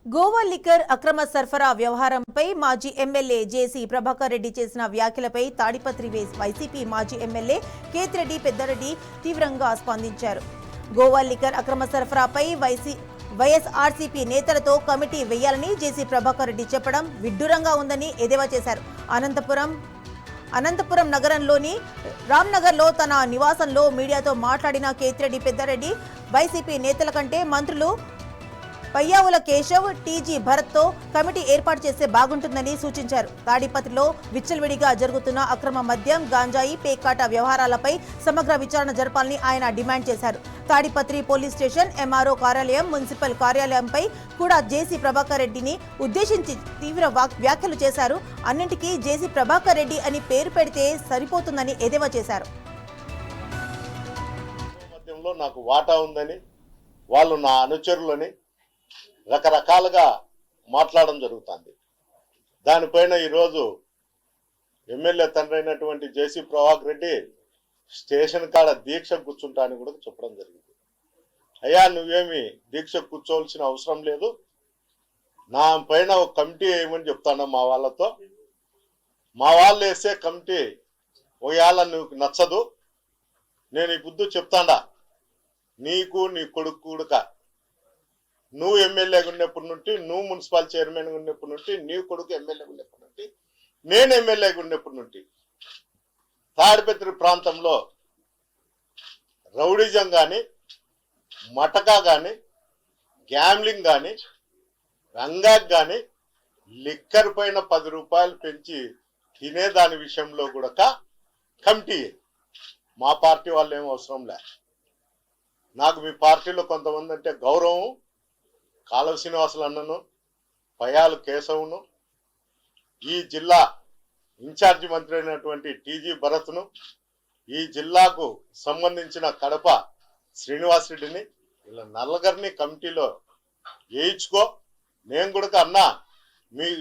Goa liquor అక్రమ సరఫరా వ్యవహారంపై మాజీ ఎమ్మెల్యే జేసీ ప్రభాకర్ రెడ్డి చేసిన వ్యాఖ్యలపై తాడిపత్రి వైసీపీ మాజీ ఎమ్మెల్యే కేతిరెడ్డి పెద్దారెడ్డి తీవ్రంగా స్పందించారు. గోవా లిక్కర్ అక్రమ సరఫరాపై వైఎస్ఆర్సీపీ నేతలతో కమిటీ వేయాలని జేసీ ప్రభాకర్ రెడ్డి చెప్పడం విడ్డూరంగా ఉందని ఎద్దేవా చేశారు. అనంతపురం నగరంలోని రామ్నగర్లో తన నివాసంలో మీడియాతో మాట్లాడిన కేతిరెడ్డి పెద్దారెడ్డి వైసీపీ నేతల కంటే మంత్రులు పయ్యావుల కేశవ్, టీజీ భరత్తో కమిటీ ఏర్పాటు చేస్తే బాగుంటుందని సూచించారు. తాడిపత్రిలో విచ్చలవిడిగా జరుగుతున్న అక్రమ మద్యం, గాంజాయి, పేకాట వ్యవహారాలపై సమగ్ర విచారణ జరపాలని ఆయన డిమాండ్ చేశారు. తాడిపత్రి పోలీస్ స్టేషన్, ఎంఆర్ఓ కార్యాలయం, మున్సిపల్ కార్యాలయంపై కూడా జేసీ ప్రభాకర్ రెడ్డిని ఉద్దేశించి తీవ్ర వ్యాఖ్యలు చేశారు. అన్నింటికీ జేసీ ప్రభాకర్ రెడ్డి అని పేరు పెడితే సరిపోతుందని ఎద్దేవా చేశారు. నాకు వాటా ఉందని, వాళ్ళు నా అనుచరులని రకరకాలుగా మాట్లాడడం జరుగుతుంది. దానిపైన ఈరోజు ఎమ్మెల్యే తండ్రి అయినటువంటి జేసీ ప్రభాకర్ రెడ్డి స్టేషన్ కాడ దీక్ష కూర్చుంటా అని కూడా చెప్పడం జరిగింది. అయ్యా, నువ్వేమి దీక్ష కూర్చోవలసిన అవసరం లేదు, నా పైన ఒక కమిటీ వేయమని చెప్తాను మా వాళ్ళతో. మా వాళ్ళు వేసే కమిటీ ఒకవేళ నువ్వు నచ్చదు, నేను ఈ బుద్ధు చెప్తాడా, నీకు నీ కొడుకు కూడక, నువ్వు ఎమ్మెల్యేగా ఉన్నప్పటి నుండి, నువ్వు మున్సిపల్ చైర్మన్గా ఉన్నప్పటి నుండి, నీ కొడుకు ఎమ్మెల్యేగా ఉన్నప్పటి నుండి, నేను ఎమ్మెల్యేగా ఉన్నప్పటి నుండి తాడిపత్రి ప్రాంతంలో రౌడిజం కానీ, మటకా కానీ, గ్యామ్లింగ్ కానీ, రంగాకి కానీ, లిక్కర్ పైన 10 రూపాయలు పెంచి తినేదాని విషయంలో కూడా కమిటీ. మా పార్టీ వాళ్ళు ఏం అవసరం లే. నాకు మీ పార్టీలో కొంతమంది అంటే గౌరవం. కాలువ శ్రీనివాసులు అన్నను, పయ్యాలు కేశవును, ఈ జిల్లా ఇన్ఛార్జి మంత్రి అయినటువంటి టీజీ భరత్ను, ఈ జిల్లాకు సంబంధించిన కడప శ్రీనివాసరెడ్డిని, ఇలా నల్లగరిని కమిటీలో వేయించుకో. నేను కూడా అన్నా,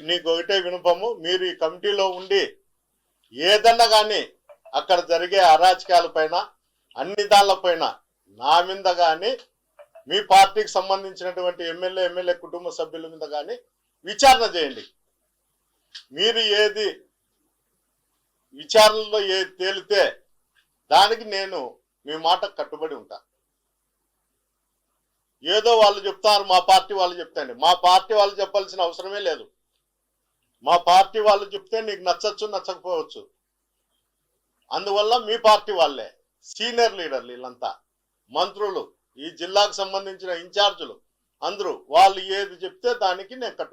నీకు ఒకటే వినపము, మీరు ఈ కమిటీలో ఉండి ఏదన్నా కానీ అక్కడ జరిగే అరాచకాల పైన, అన్ని దానిపైన నా మీద కానీ, మీ పార్టీకి సంబంధించినటువంటి ఎమ్మెల్యే కుటుంబ సభ్యుల మీద కానీ విచారణ చేయండి. మీరు ఏది విచారణలో ఏది తేలితే దానికి నేను మీ మాట కట్టుబడి ఉంటా. ఏదో వాళ్ళు చెప్తారు, మా పార్టీ వాళ్ళు చెప్తాండి. మా పార్టీ వాళ్ళు చెప్పాల్సిన అవసరమే లేదు. మా పార్టీ వాళ్ళు చెప్తే నీకు నచ్చచ్చు, నచ్చకపోవచ్చు. అందువల్ల మీ పార్టీ వాళ్ళే సీనియర్ లీడర్లు, వీళ్ళంతా మంత్రులు, ఈ జిల్లాకు సంబంధించిన ఇన్ఛార్జీలు అందరూ, వాళ్ళు ఏది చెప్తే దానికి నేను